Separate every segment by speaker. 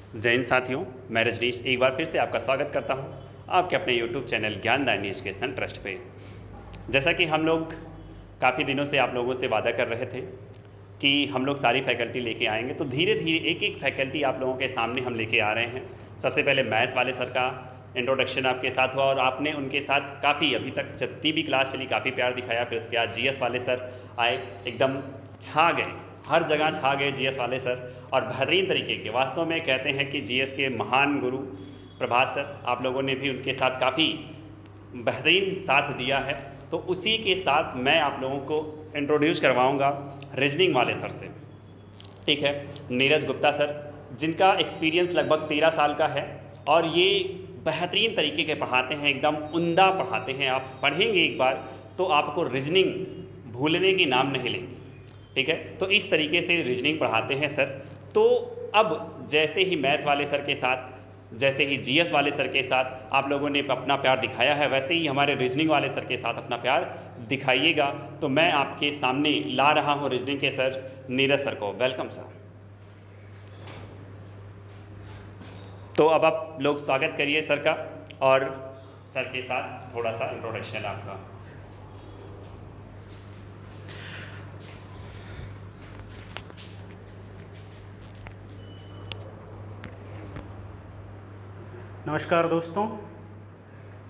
Speaker 1: जय हिंद साथियों, मैं रजनीश एक बार फिर से आपका स्वागत करता हूं आपके अपने YouTube चैनल ज्ञानदायिनी एजुकेशनल ट्रस्ट पे। जैसा कि हम लोग काफ़ी दिनों से आप लोगों से वादा कर रहे थे कि हम लोग सारी फैकल्टी लेके आएंगे, तो धीरे धीरे एक एक फैकल्टी आप लोगों के सामने हम लेके आ रहे हैं। सबसे पहले मैथ वाले सर का इंट्रोडक्शन आपके साथ हुआ और आपने उनके साथ काफ़ी अभी तक जितनी भी क्लास चली काफ़ी प्यार दिखाया। फिर उसके बाद GS वाले सर आए, एकदम छा गए, हर जगह छा गए GS वाले सर और बेहतरीन तरीके के। वास्तव में कहते हैं कि GS के महान गुरु प्रभात सर, आप लोगों ने भी उनके साथ काफ़ी बेहतरीन साथ दिया है। तो उसी के साथ मैं आप लोगों को इंट्रोड्यूस करवाऊंगा रीजनिंग वाले सर से। ठीक है, नीरज गुप्ता सर, जिनका एक्सपीरियंस लगभग 13 साल का है और ये बेहतरीन तरीके के पढ़ाते हैं, एकदम उम्दा पढ़ाते हैं। आप पढ़ेंगे एक बार तो आपको रीजनिंग भूलने की नाम नहीं लेंगे। ठीक है, तो इस तरीके से रीजनिंग पढ़ाते हैं सर। तो अब जैसे ही मैथ वाले सर के साथ, जैसे ही GS वाले सर के साथ आप लोगों ने अपना प्यार दिखाया है, वैसे ही हमारे रीजनिंग वाले सर के साथ अपना प्यार दिखाइएगा। तो मैं आपके सामने ला रहा हूँ रीजनिंग के सर नीरज सर को। Welcome sir. तो अब आप लोग स्वागत करिए सर का और सर के साथ थोड़ा सा इंट्रोडक्शन आपका।
Speaker 2: नमस्कार दोस्तों,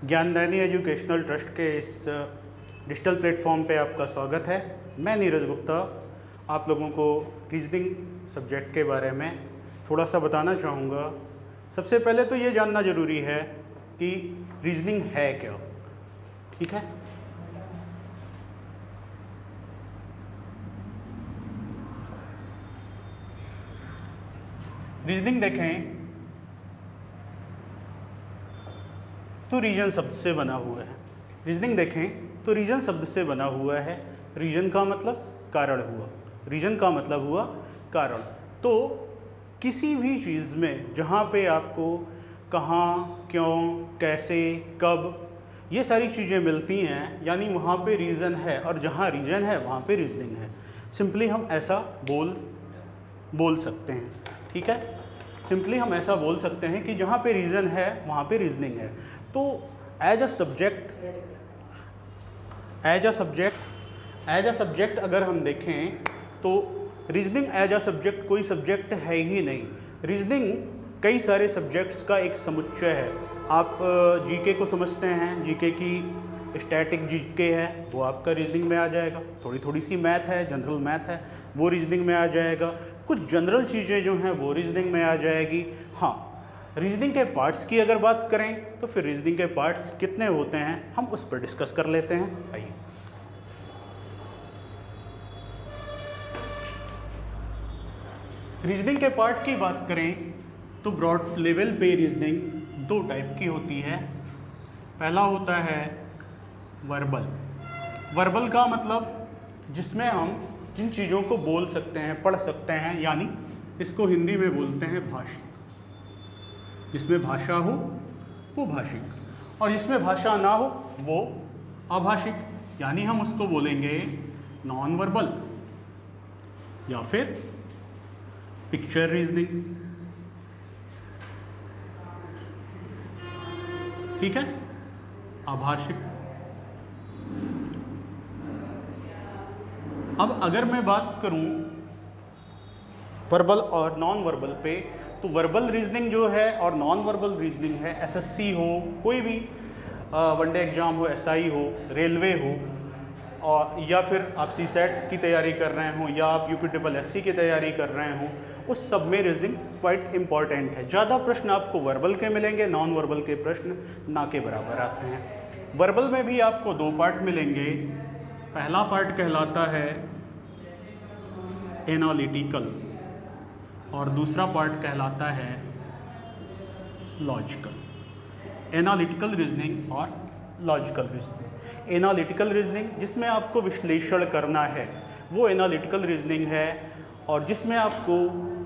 Speaker 2: ज्ञानदायिनी एजुकेशनल ट्रस्ट के इस डिजिटल प्लेटफॉर्म पे आपका स्वागत है। मैं नीरज गुप्ता आप लोगों को रीजनिंग सब्जेक्ट के बारे में थोड़ा सा बताना चाहूँगा। सबसे पहले तो ये जानना ज़रूरी है कि रीजनिंग है क्या। ठीक है, रीजनिंग देखें तो रीजन शब्द से बना हुआ है। रीजनिंग देखें तो रीजन शब्द से बना हुआ है। रीजन का मतलब कारण हुआ, रीजन का मतलब हुआ कारण। तो किसी भी चीज़ में जहाँ पे आपको कहाँ, क्यों, कैसे, कब, ये सारी चीज़ें मिलती हैं, यानी वहाँ पे रीज़न है, और जहाँ रीज़न है वहाँ पे रीजनिंग है। सिंपली हम ऐसा बोल सकते हैं। ठीक है, सिंपली हम ऐसा बोल सकते हैं कि जहाँ पे रीज़न है वहाँ पे रीजनिंग है। तो एज अ सब्जेक्ट अगर हम देखें तो रीजनिंग एज अ सब्जेक्ट कोई सब्जेक्ट है ही नहीं। रीजनिंग कई सारे सब्जेक्ट्स का एक समुच्चय है। आप जीके को समझते हैं, जीके की स्टैटिक जीके है, वो आपका रीजनिंग में आ जाएगा। थोड़ी सी मैथ है, जनरल मैथ है, वो रीजनिंग में आ जाएगा। कुछ जनरल चीज़ें जो हैं वो रीजनिंग में आ जाएगी। हाँ, रीजनिंग के पार्ट्स की अगर बात करें तो फिर रीजनिंग के पार्ट्स कितने होते हैं हम उस पर डिस्कस कर लेते हैं। आइए, रीजनिंग के पार्ट की बात करें तो ब्रॉड लेवल पे रीजनिंग दो टाइप की होती है। पहला होता है वर्बल। वर्बल का मतलब जिसमें हम जिन चीज़ों को बोल सकते हैं, पढ़ सकते हैं, यानी इसको हिंदी में बोलते हैं भाषिक। जिसमें भाषा हो वो भाषिक, और जिसमें भाषा ना हो वो अभाषिक, यानी हम उसको बोलेंगे नॉन वर्बल या फिर पिक्चर रीजनिंग। ठीक है, अभाषिक। अब अगर मैं बात करूं वर्बल और नॉन वर्बल पे, तो वर्बल रीजनिंग जो है और नॉन वर्बल रीजनिंग है, SSC हो, कोई भी वनडे एग्ज़ाम हो, SI हो, रेलवे हो, और या फिर आप CSET की तैयारी कर रहे हो या आप UPSSC की तैयारी कर रहे हो, उस सब में रीजनिंग क्वाइट इम्पॉर्टेंट है। ज़्यादा प्रश्न आपको वर्बल के मिलेंगे, नॉन वर्बल के प्रश्न ना के बराबर आते हैं। वर्बल में भी आपको दो पार्ट मिलेंगे। पहला पार्ट कहलाता है एनालिटिकल और दूसरा पार्ट कहलाता है लॉजिकल। एनालिटिकल रीजनिंग और लॉजिकल रीजनिंग। एनालिटिकल रीजनिंग जिसमें आपको विश्लेषण करना है वो एनालिटिकल रीजनिंग है, और जिसमें आपको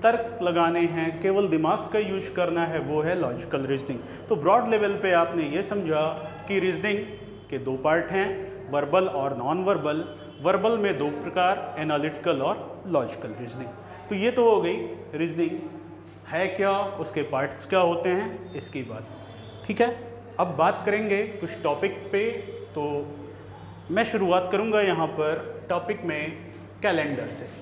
Speaker 2: तर्क लगाने हैं, केवल दिमाग का यूज करना है, वो है लॉजिकल रीजनिंग। तो ब्रॉड लेवल पे आपने ये समझा कि रीजनिंग के दो पार्ट हैं, वर्बल और नॉन वर्बल। वर्बल में दो प्रकार, एनालिटिकल और लॉजिकल रीजनिंग। तो ये तो हो गई रीजनिंग है क्या, उसके पार्ट्स क्या होते हैं, इसकी बात। ठीक है, अब बात करेंगे कुछ टॉपिक पे। तो मैं शुरुआत करूंगा यहाँ पर टॉपिक में कैलेंडर से।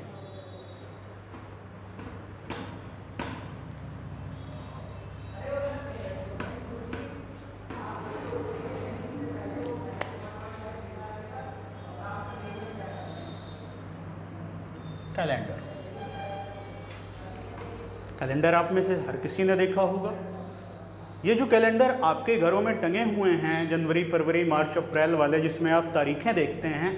Speaker 2: कैलेंडर आप में से हर किसी ने देखा होगा। ये जो कैलेंडर आपके घरों में टंगे हुए हैं, जनवरी, फरवरी, मार्च, अप्रैल वाले, जिसमें आप तारीखें देखते हैं,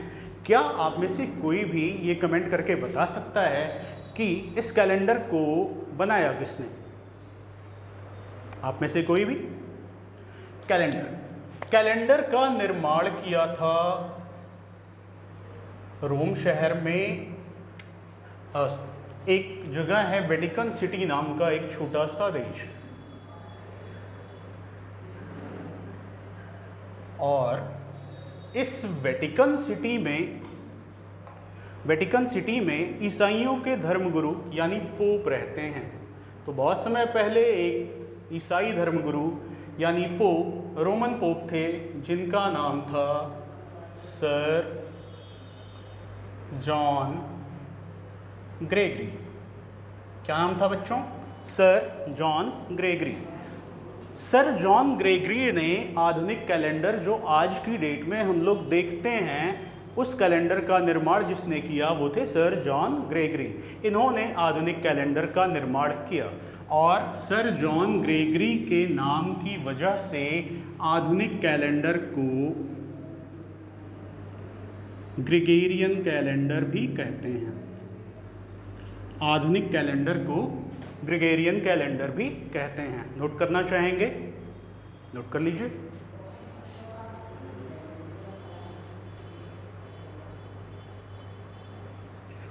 Speaker 2: क्या आप में से कोई भी ये कमेंट करके बता सकता है कि इस कैलेंडर को बनाया किसने? आप में से कोई भी? कैलेंडर का निर्माण किया था रोम शहर में। एक जगह है वेटिकन सिटी नाम का एक छोटा सा देश, और इस वेटिकन सिटी में ईसाइयों के धर्मगुरु यानी पोप रहते हैं। तो बहुत समय पहले एक ईसाई धर्मगुरु यानी पोप, रोमन पोप थे, जिनका नाम था सर जॉन ग्रेगरी। क्या नाम था बच्चों? Sir John Gregory. Sir John Gregory ने आधुनिक कैलेंडर जो आज की डेट में हम लोग देखते हैं, उस कैलेंडर का निर्माण जिसने किया वो थे सर जॉन ग्रेगरी। इन्होंने आधुनिक कैलेंडर का निर्माण किया, और सर जॉन ग्रेगरी के नाम की वजह से आधुनिक कैलेंडर को ग्रेगोरियन कैलेंडर भी कहते हैं। आधुनिक कैलेंडर को ग्रेगोरियन कैलेंडर भी कहते हैं। नोट करना चाहेंगे? नोट कर लीजिए।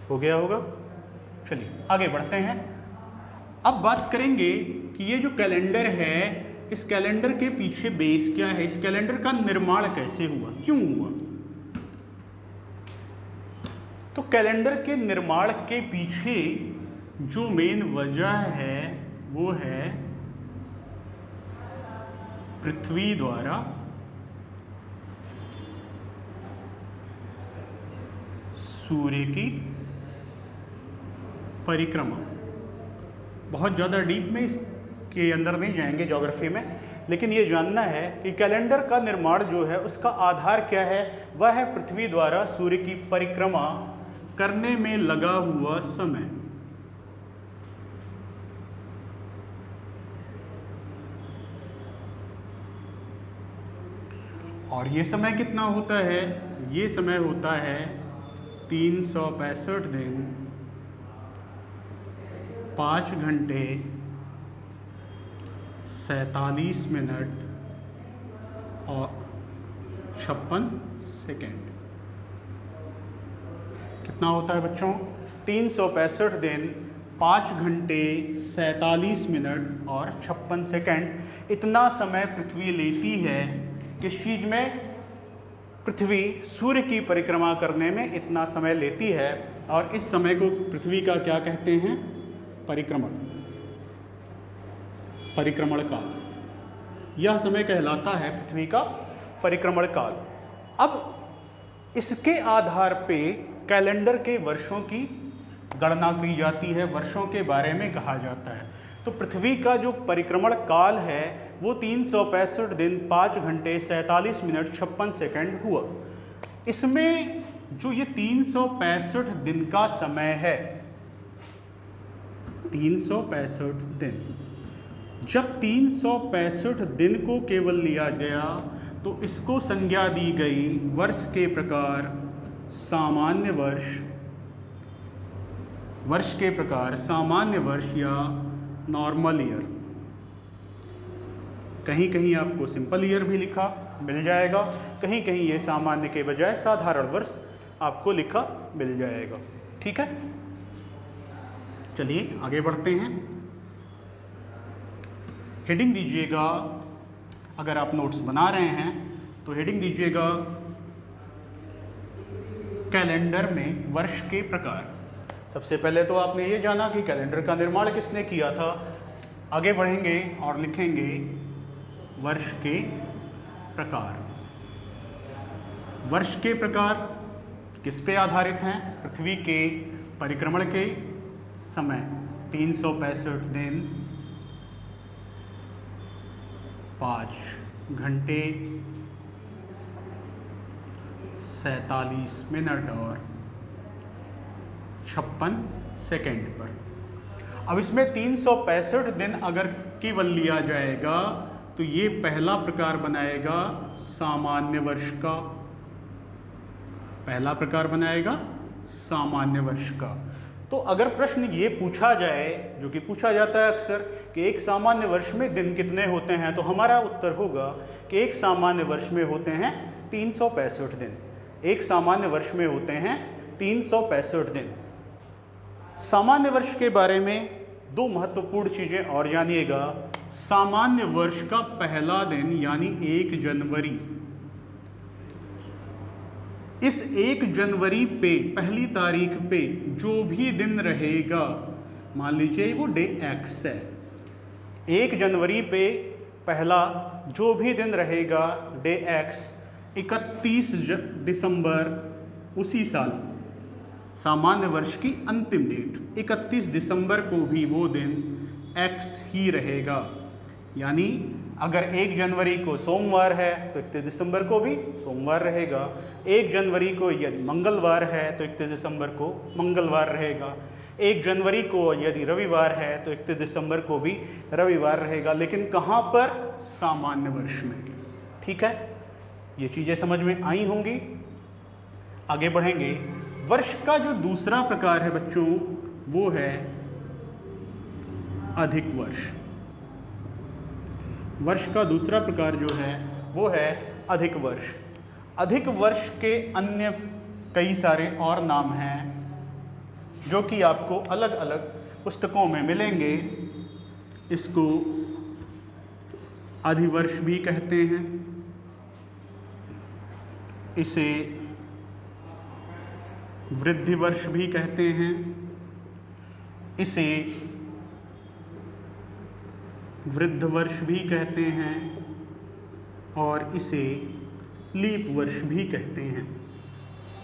Speaker 2: हो गया होगा? चलिए आगे बढ़ते हैं। अब बात करेंगे कि ये जो कैलेंडर है, इस कैलेंडर के पीछे बेस क्या है, इस कैलेंडर का निर्माण कैसे हुआ, क्यों हुआ। तो कैलेंडर के निर्माण के पीछे जो मेन वजह है वो है पृथ्वी द्वारा सूर्य की परिक्रमा। बहुत ज़्यादा डीप में इसके अंदर नहीं जाएंगे ज्योग्राफी में, लेकिन ये जानना है कि कैलेंडर का निर्माण जो है उसका आधार क्या है। वह है पृथ्वी द्वारा सूर्य की परिक्रमा करने में लगा हुआ समय। और ये समय कितना होता है? ये समय होता है 365 दिन 5 घंटे 47 मिनट और 56 सेकेंड। कितना होता है बच्चों? 365 दिन 5 घंटे 47 मिनट और 56 सेकेंड। इतना समय पृथ्वी लेती है। किस चीज़ में? पृथ्वी सूर्य की परिक्रमा करने में इतना समय लेती है, और इस समय को पृथ्वी का क्या कहते हैं? परिक्रमण काल। यह समय कहलाता है पृथ्वी का परिक्रमण काल। अब इसके आधार पे कैलेंडर के वर्षों की गणना की जाती है, वर्षों के बारे में कहा जाता है। तो पृथ्वी का जो परिक्रमण काल है वो 365 दिन 5 घंटे 47 मिनट 56 सेकंड हुआ। इसमें जो ये 365 दिन का समय है, 365 दिन, जब 365 दिन को केवल लिया गया तो इसको संज्ञा दी गई वर्ष के प्रकार सामान्य वर्ष या नॉर्मल ईयर। कहीं कहीं आपको सिंपल ईयर भी लिखा मिल जाएगा, कहीं कहीं ये सामान्य के बजाय साधारण वर्ष आपको लिखा मिल जाएगा। ठीक है, चलिए आगे बढ़ते हैं। हेडिंग दीजिएगा, अगर आप नोट्स बना रहे हैं तो हेडिंग दीजिएगा कैलेंडर में वर्ष के प्रकार। सबसे पहले तो आपने ये जाना कि कैलेंडर का निर्माण किसने किया था? आगे बढ़ेंगे और लिखेंगे वर्ष के प्रकार। वर्ष के प्रकार किस पे आधारित हैं? पृथ्वी के परिक्रमण के समय 365 दिन 5 घंटे 47 मिनट और 56 सेकेंड पर। अब इसमें 365 दिन अगर केवल लिया जाएगा तो ये पहला प्रकार बनाएगा सामान्य वर्ष का। पहला प्रकार बनाएगा सामान्य वर्ष का। तो अगर प्रश्न ये पूछा जाए, जो कि पूछा जाता है अक्सर, कि एक सामान्य वर्ष में दिन कितने होते हैं, तो हमारा उत्तर होगा कि एक सामान्य वर्ष में होते हैं 365 दिन। एक सामान्य वर्ष में होते हैं 365 दिन। सामान्य वर्ष के बारे में दो महत्वपूर्ण चीज़ें और जानिएगा। सामान्य वर्ष का पहला दिन यानी 1 जनवरी, इस 1 जनवरी पे पहली तारीख पे जो भी दिन रहेगा, मान लीजिए वो डे एक्स है, 1 जनवरी पे पहला जो भी दिन रहेगा डे एक्स, 31 दिसंबर उसी साल सामान्य वर्ष की अंतिम डेट 31 दिसंबर को भी वो दिन एक्स ही रहेगा। यानी अगर 1 जनवरी को सोमवार है तो 31 दिसंबर को भी सोमवार रहेगा। 1 जनवरी को यदि मंगलवार है तो 31 दिसंबर को मंगलवार रहेगा। 1 जनवरी को यदि रविवार है तो 31 दिसंबर को भी रविवार रहेगा। लेकिन कहाँ पर? सामान्य वर्ष में। ठीक है, ये चीज़ें समझ में आई होंगी। आगे बढ़ेंगे। वर्ष का जो दूसरा प्रकार है बच्चों वो है अधिक वर्ष। वर्ष का दूसरा प्रकार जो है वो है अधिक वर्ष। अधिक वर्ष के अन्य कई सारे और नाम हैं जो कि आपको अलग अलग पुस्तकों में मिलेंगे। इसको अधिवर्ष भी कहते हैं, इसे वृद्धि वर्ष भी कहते हैं, इसे वृद्ध वर्ष भी कहते हैं और इसे लीप वर्ष भी कहते हैं।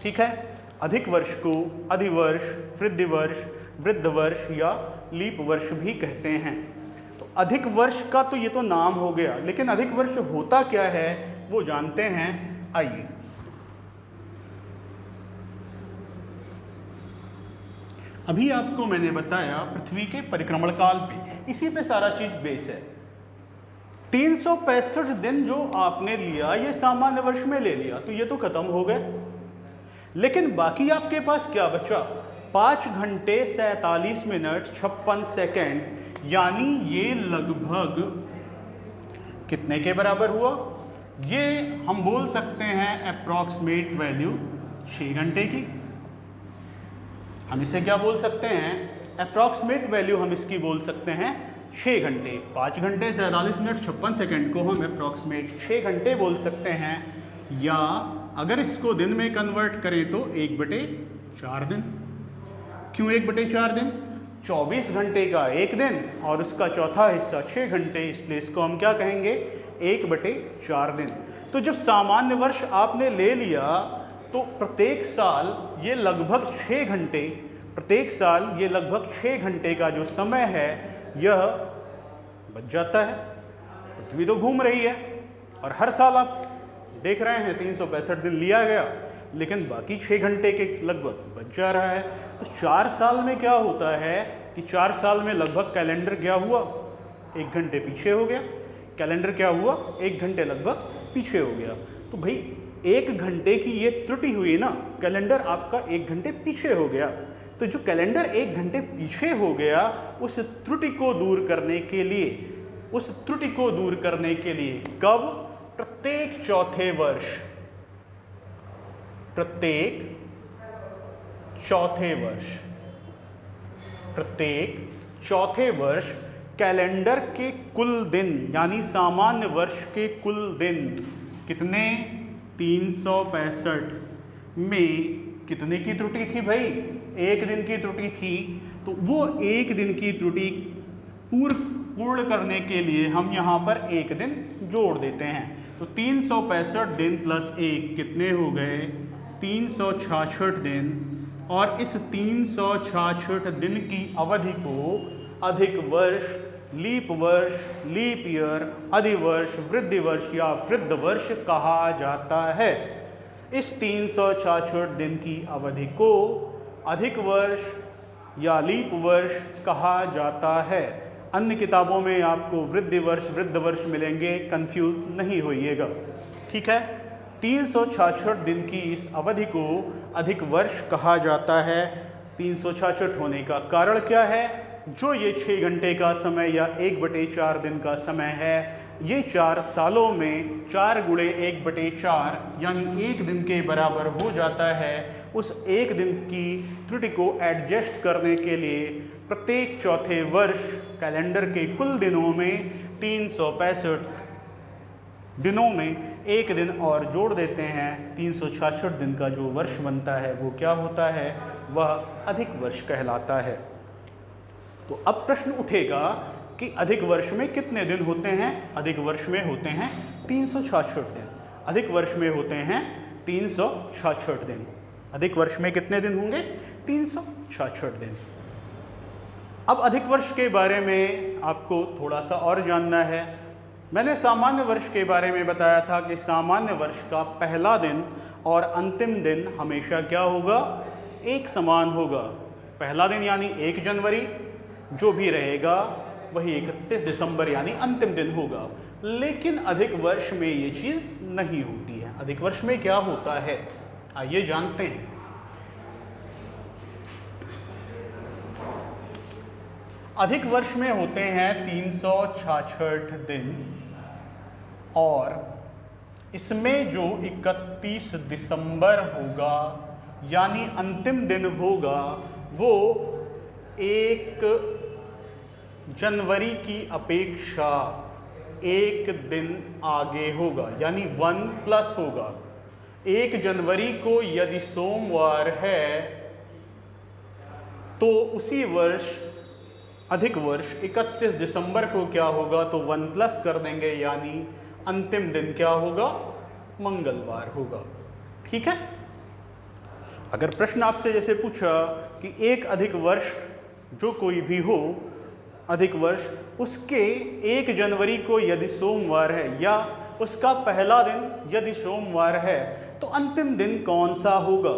Speaker 2: ठीक है, अधिक वर्ष को अधिवर्ष, वृद्धि वर्ष, वृद्ध वर्ष या लीप वर्ष भी कहते हैं। तो अधिक वर्ष का तो ये तो नाम हो गया, लेकिन अधिक वर्ष होता क्या है वो जानते हैं। आइए, अभी आपको मैंने बताया पृथ्वी के परिक्रमण काल पे, इसी पे सारा चीज बेस है। 365 दिन जो आपने लिया ये सामान्य वर्ष में ले लिया तो ये तो खत्म हो गए, लेकिन बाकी आपके पास क्या बचा? 5 घंटे 47 मिनट 56 सेकेंड, यानी ये लगभग कितने के बराबर हुआ? ये हम बोल सकते हैं अप्रॉक्सीमेट वैल्यू 6 घंटे की। हम इसे क्या बोल सकते हैं? अप्रॉक्सीमेट वैल्यू हम इसकी बोल सकते हैं 6 घंटे। 5 घंटे 47 मिनट 56 सेकेंड को हम अप्रॉक्सीमेट 6 घंटे बोल सकते हैं, या अगर इसको दिन में कन्वर्ट करें तो 1/4 दिन। क्यों 1/4 दिन? 24 घंटे का एक दिन और उसका चौथा हिस्सा 6 घंटे, इसलिए इसको हम क्या कहेंगे? 1/4 दिन। तो जब सामान्य वर्ष आपने ले लिया तो प्रत्येक साल ये लगभग 6 घंटे, प्रत्येक साल ये लगभग 6 घंटे का जो समय है यह बच जाता है। पृथ्वी तो घूम रही है और हर साल आप देख रहे हैं 365 दिन लिया गया, लेकिन बाकी 6 घंटे के लगभग बच जा रहा है। तो 4 साल में क्या होता है कि 4 साल में लगभग कैलेंडर क्या हुआ? 1 घंटे पीछे हो गया। कैलेंडर क्या हुआ? 1 घंटे लगभग पीछे हो गया। तो भाई 1 घंटे की ये त्रुटि हुई ना, कैलेंडर आपका 1 घंटे पीछे हो गया। तो जो कैलेंडर 1 घंटे पीछे हो गया, उस त्रुटि को दूर करने के लिए, उस त्रुटि को दूर करने के लिए कब? प्रत्येक चौथे वर्ष, प्रत्येक चौथे वर्ष, प्रत्येक चौथे वर्ष कैलेंडर के कुल दिन यानी सामान्य वर्ष के कुल दिन कितने? 365 में कितने की त्रुटि थी भाई? 1 दिन की त्रुटि थी। तो वो 1 दिन की त्रुटि पूर्व पूर्ण करने के लिए हम यहाँ पर एक दिन जोड़ देते हैं। तो 365 दिन प्लस 1 कितने हो गए? 366 दिन। और इस 366 दिन की अवधि को अधिक वर्ष, लीप वर्ष, लीप ईयर, अधिवर्ष, वृद्धि वर्ष या वृद्ध वर्ष कहा जाता है। इस 366 दिन की अवधि को अधिक वर्ष या लीप वर्ष कहा जाता है। अन्य किताबों में आपको वृद्धि वर्ष, वृद्ध वर्ष मिलेंगे, कंफ्यूज नहीं होइएगा, ठीक है। 366 दिन की इस अवधि को अधिक वर्ष कहा जाता है। 366 होने का कारण क्या है? जो ये 6 घंटे का समय या 1/4 दिन का समय है, ये 4 सालों में 4 गुणे 1/4 यानी 1 दिन के बराबर हो जाता है। उस 1 दिन की त्रुटि को एडजस्ट करने के लिए प्रत्येक चौथे वर्ष कैलेंडर के कुल दिनों में 365 दिनों में 1 दिन और जोड़ देते हैं। 366 दिन का जो वर्ष बनता है वो क्या होता है? वह अधिक वर्ष कहलाता है। तो अब प्रश्न उठेगा कि अधिक वर्ष में कितने दिन होते हैं? अधिक वर्ष में होते हैं 366 दिन। अधिक वर्ष में होते हैं 366 दिन। अधिक वर्ष में कितने दिन होंगे? 366 दिन। अब अधिक वर्ष के बारे में आपको थोड़ा सा और जानना है। मैंने सामान्य वर्ष के बारे में बताया था कि सामान्य वर्ष का पहला दिन और अंतिम दिन हमेशा क्या होगा? एक समान होगा। पहला दिन यानी 1 जनवरी, जो भी रहेगा वही 31 दिसंबर यानी अंतिम दिन होगा। लेकिन अधिक वर्ष में ये चीज़ नहीं होती है। अधिक वर्ष में क्या होता है, आइए जानते हैं। अधिक वर्ष में होते हैं 366 दिन और इसमें जो 31 दिसंबर होगा यानी अंतिम दिन होगा वो 1 जनवरी की अपेक्षा 1 दिन आगे होगा यानी 1 प्लस होगा। 1 जनवरी को यदि सोमवार है तो उसी वर्ष अधिक वर्ष 31 दिसंबर को क्या होगा? तो 1 प्लस कर देंगे यानी अंतिम दिन क्या होगा? मंगलवार होगा, ठीक है। अगर प्रश्न आपसे जैसे पूछा कि एक अधिक वर्ष जो कोई भी हो, अधिक वर्ष उसके 1 जनवरी को यदि सोमवार है या उसका पहला दिन यदि सोमवार है तो अंतिम दिन कौन सा होगा?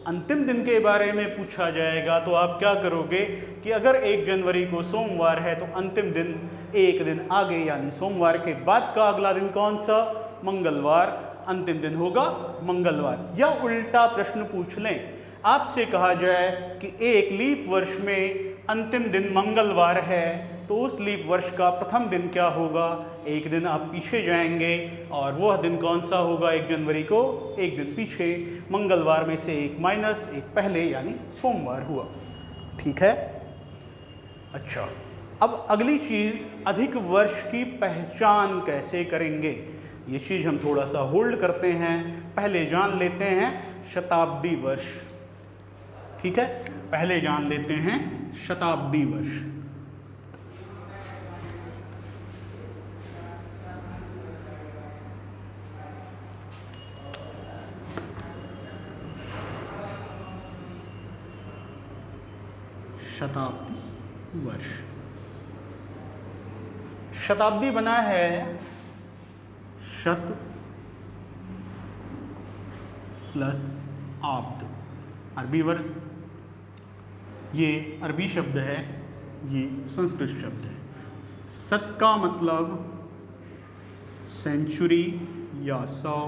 Speaker 2: अंतिम दिन के बारे में पूछा जाएगा तो आप क्या करोगे कि अगर 1 जनवरी को सोमवार है तो अंतिम दिन 1 दिन आगे यानी सोमवार के बाद का अगला दिन कौन सा? मंगलवार। अंतिम दिन होगा मंगलवार। या उल्टा प्रश्न पूछ लें, आपसे कहा जाए कि एक लीप वर्ष में अंतिम दिन मंगलवार है तो उस लीप वर्ष का प्रथम दिन क्या होगा? 1 दिन आप पीछे जाएंगे और वह दिन कौन सा होगा? 1 जनवरी को 1 दिन पीछे, मंगलवार में से 1 माइनस 1 पहले यानी सोमवार हुआ, ठीक है। अच्छा, अब अगली चीज़ अधिक वर्ष की पहचान कैसे करेंगे? ये चीज़ हम थोड़ा सा होल्ड करते हैं, पहले जान लेते हैं शताब्दी वर्ष, ठीक है। पहले जान लेते हैं शताब्दी वर्ष। शताब्दी वर्ष, शताब्दी बना है शत प्लस आब्द, अरबी वर्ष, ये अरबी शब्द है, ये संस्कृत शब्द है। शत का मतलब सेंचुरी या 100,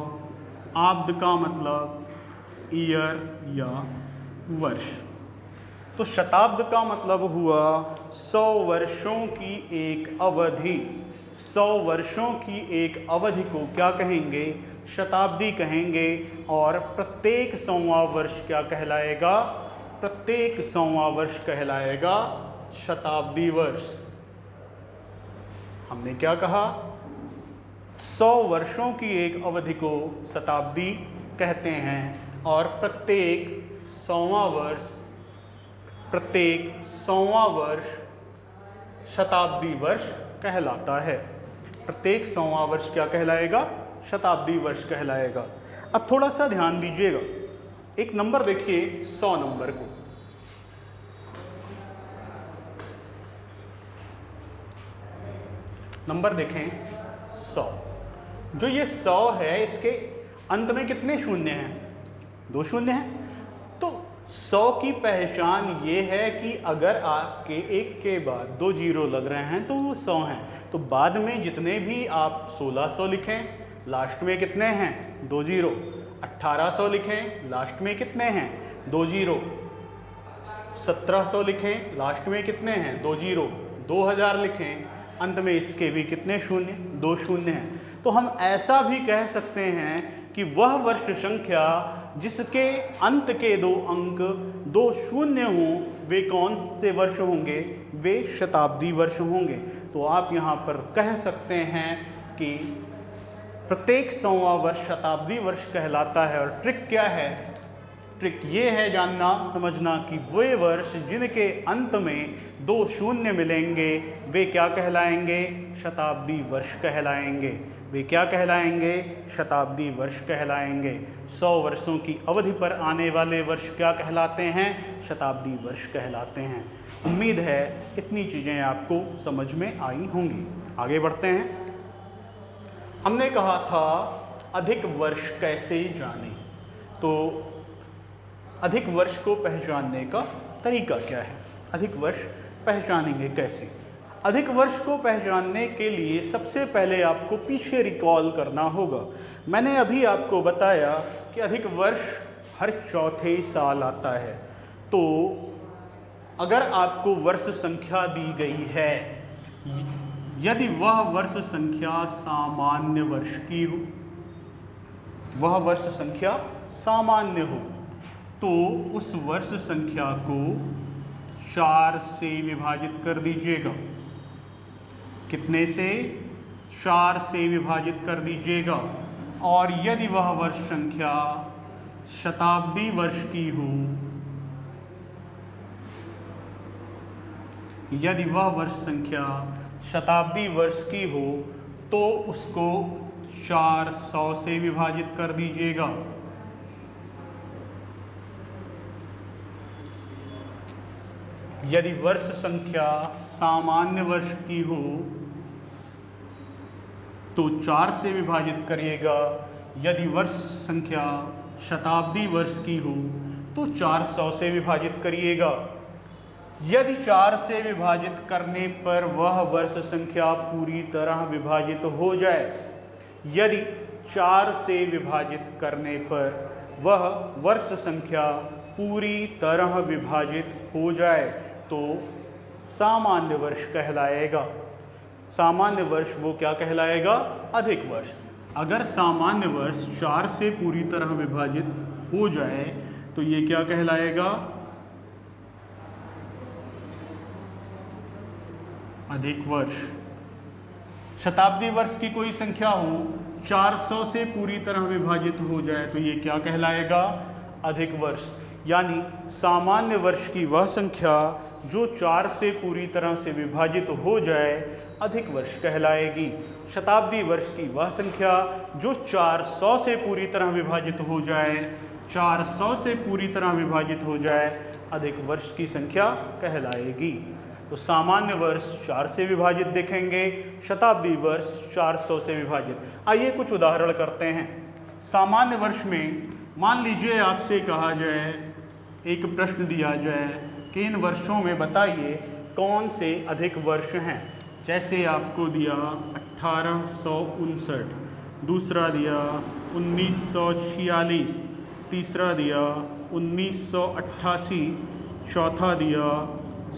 Speaker 2: आब्द का मतलब ईयर या वर्ष। तो शताब्द का मतलब हुआ 100 वर्षों की एक अवधि। 100 वर्षों की एक अवधि को क्या कहेंगे? शताब्दी कहेंगे। और प्रत्येक 100वां वर्ष क्या कहलाएगा? प्रत्येक 100वां वर्ष कहलाएगा शताब्दी वर्ष। हमने क्या कहा? 100 वर्षों की एक अवधि को शताब्दी कहते हैं और प्रत्येक 100वां वर्ष शताब्दी वर्ष कहलाता है। प्रत्येक 100वां वर्ष क्या कहलाएगा? शताब्दी वर्ष कहलाएगा। अब थोड़ा सा ध्यान दीजिएगा, एक नंबर देखिए 100 नंबर को। नंबर देखें 100। जो ये 100 है, इसके अंत में कितने शून्य हैं? 2 शून्य हैं। तो 100 की पहचान ये है कि अगर आपके एक के बाद 2 जीरो लग रहे हैं तो वो 100 हैं। तो बाद में जितने भी आप 1600 लिखें, लास्ट में कितने हैं? 2 जीरो। 1800 लिखें, लास्ट में कितने हैं? 2 जीरो। 1700 लिखें, लास्ट में कितने हैं? 2 जीरो। 2000 लिखें, अंत में इसके भी कितने शून्य? 2 शून्य हैं। तो हम ऐसा भी कह सकते हैं कि वह वर्ष संख्या जिसके अंत के 2 अंक 2 शून्य हों, वे कौन से वर्ष होंगे? वे शताब्दी वर्ष होंगे। तो आप यहाँ पर कह सकते हैं कि प्रत्येक 100वां वर्ष शताब्दी वर्ष कहलाता है। और ट्रिक क्या है? ट्रिक ये है जानना, समझना कि वे वर्ष जिनके अंत में 2 शून्य मिलेंगे वे क्या कहलाएंगे? शताब्दी वर्ष कहलाएंगे। वे क्या कहलाएंगे? शताब्दी वर्ष कहलाएंगे। 100 वर्षों की अवधि पर आने वाले वर्ष क्या कहलाते हैं? शताब्दी वर्ष कहलाते हैं। उम्मीद है इतनी चीज़ें आपको समझ में आई होंगी। आगे बढ़ते हैं। हमने कहा था अधिक वर्ष कैसे जानें। तो अधिक वर्ष को पहचानने का तरीका क्या है? अधिक वर्ष पहचानेंगे कैसे? अधिक वर्ष को पहचानने के लिए सबसे पहले आपको पीछे रिकॉल करना होगा। मैंने अभी आपको बताया कि अधिक वर्ष हर चौथे साल आता है। तो अगर आपको वर्ष संख्या दी गई है, यदि वह वर्ष संख्या सामान्य वर्ष की हो, वह वर्ष संख्या सामान्य हो, तो उस वर्ष संख्या को 4 से विभाजित कर दीजिएगा। कितने से? 4 से विभाजित कर दीजिएगा। और यदि वह वर्ष संख्या शताब्दी वर्ष की हो, यदि वह वर्ष संख्या शताब्दी वर्ष की हो तो उसको 400 से विभाजित कर दीजिएगा। यदि वर्ष संख्या सामान्य वर्ष की हो तो 4 से विभाजित करिएगा। यदि वर्ष संख्या शताब्दी वर्ष की हो तो 400 से विभाजित करिएगा। यदि 4 से विभाजित करने पर वह वर्ष संख्या पूरी तरह विभाजित हो जाए, यदि 4 से विभाजित करने पर वह वर्ष संख्या पूरी तरह विभाजित हो जाए तो सामान्य वर्ष कहलाएगा। सामान्य वर्ष वो क्या कहलाएगा? अधिक वर्ष। अगर सामान्य वर्ष 4 से पूरी तरह विभाजित हो जाए तो ये क्या कहलाएगा? अधिक वर्ष। शताब्दी वर्ष की कोई संख्या हो 400 से पूरी तरह विभाजित हो जाए तो ये क्या कहलाएगा? अधिक वर्ष। यानी सामान्य वर्ष की वह संख्या जो 4 से पूरी तरह से विभाजित हो जाए अधिक वर्ष कहलाएगी। शताब्दी वर्ष की वह संख्या जो 400 से पूरी तरह विभाजित हो जाए, 400 से पूरी तरह विभाजित हो जाए, अधिक वर्ष की संख्या कहलाएगी। तो सामान्य वर्ष 4 से विभाजित देखेंगे, शताब्दी वर्ष 400 से विभाजित। आइए कुछ उदाहरण करते हैं। सामान्य वर्ष में मान लीजिए आपसे कहा जाए, एक प्रश्न दिया जाए कि इन वर्षों में बताइए कौन से अधिक वर्ष हैं। जैसे आपको दिया 1859, दूसरा दिया 1946, तीसरा दिया 1988, चौथा दिया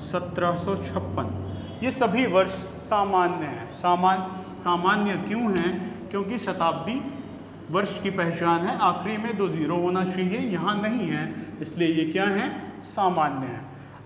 Speaker 2: 1756। ये सभी वर्ष सामान्य हैं। सामान्य क्यों हैं? क्योंकि शताब्दी वर्ष की पहचान है, आखिरी में 2 जीरो होना चाहिए, यहाँ नहीं है, इसलिए ये क्या हैं? सामान्य हैं।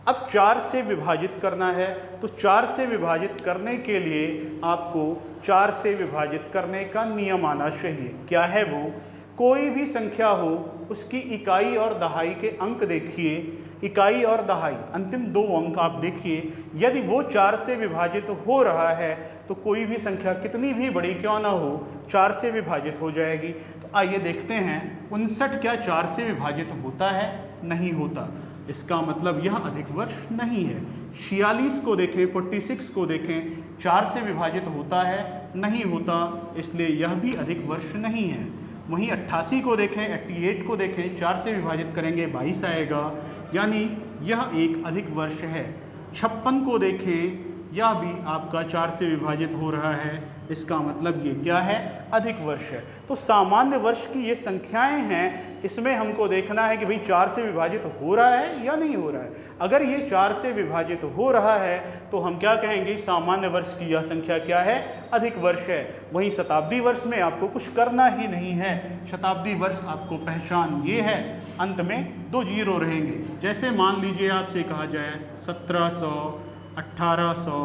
Speaker 2: अब 4 से विभाजित करना है, तो 4 से विभाजित करने के लिए आपको 4 से विभाजित करने का नियम आना चाहिए। क्या है वो? कोई भी संख्या हो उसकी इकाई और दहाई के अंक देखिए, इकाई और दहाई, अंतिम दो अंक आप देखिए, यदि वो 4 से विभाजित हो रहा है तो कोई भी संख्या कितनी भी बड़ी क्यों ना हो 4 से विभाजित हो जाएगी। तो आइए देखते हैं 59 क्या 4 से विभाजित होता है? नहीं होता, इसका मतलब यह अधिक वर्ष नहीं है। 46 को देखें, 46 को देखें, 4 से विभाजित होता है? नहीं होता, इसलिए यह भी अधिक वर्ष नहीं है। वहीं 88 को देखें, 88 को देखें, 4 से विभाजित करेंगे 22 आएगा, यानी यह एक अधिक वर्ष है। 56 को देखें, यह भी आपका 4 से विभाजित हो रहा है, इसका मतलब ये क्या है? अधिक वर्ष है। तो सामान्य वर्ष की ये संख्याएं हैं, इसमें हमको देखना है कि भाई 4 से विभाजित हो रहा है या नहीं हो रहा है। अगर ये 4 से विभाजित हो रहा है तो हम क्या कहेंगे? सामान्य वर्ष की यह संख्या क्या है? अधिक वर्ष है। वहीं शताब्दी वर्ष में आपको कुछ करना ही नहीं है। शताब्दी वर्ष आपको पहचान ये है, अंत में 2 जीरो रहेंगे। जैसे मान लीजिए आपसे कहा जाए 1700, 1800,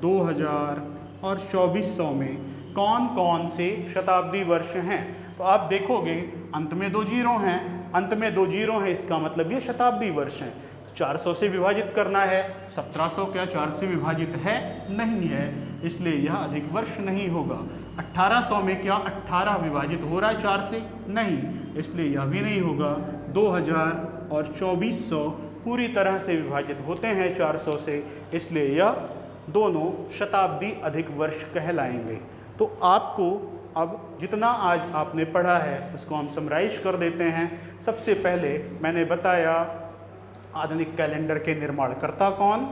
Speaker 2: 2000 और 2400 में कौन कौन से शताब्दी वर्ष हैं, तो आप देखोगे अंत में 2 जीरो हैं। अंत में 2 जीरो हैं, इसका मतलब ये शताब्दी वर्ष हैं। 400 से विभाजित करना है, 1700 क्या 4 से विभाजित है? नहीं है, इसलिए यह अधिक वर्ष नहीं होगा। 1800 में क्या 18 विभाजित हो रहा है 4 से? नहीं, इसलिए यह भी नहीं होगा। 2000 और 2400 पूरी तरह से विभाजित होते हैं 400 से, इसलिए यह दोनों शताब्दी अधिक वर्ष कहलाएंगे। तो आपको अब जितना आज आपने पढ़ा है उसको हम समराइज कर देते हैं। सबसे पहले मैंने बताया आधुनिक कैलेंडर के निर्माणकर्ता कौन?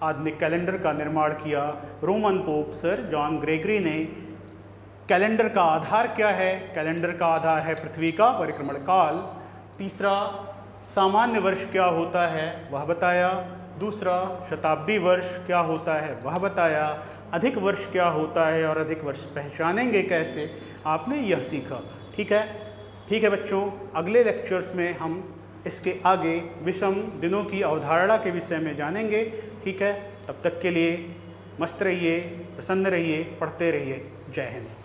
Speaker 2: आधुनिक कैलेंडर का निर्माण किया Roman pope sir John Gregory ने। कैलेंडर का आधार क्या है? कैलेंडर का आधार है पृथ्वी का परिक्रमण काल। तीसरा, सामान्य वर्ष क्या होता है वह बताया। दूसरा, शताब्दी वर्ष क्या होता है वह बताया। अधिक वर्ष क्या होता है और अधिक वर्ष पहचानेंगे कैसे, आपने यह सीखा। ठीक है, ठीक है बच्चों, अगले लेक्चर्स में हम इसके आगे विषम दिनों की अवधारणा के विषय में जानेंगे। ठीक है, तब तक के लिए मस्त रहिए, प्रसन्न रहिए, पढ़ते रहिए। जय हिंद।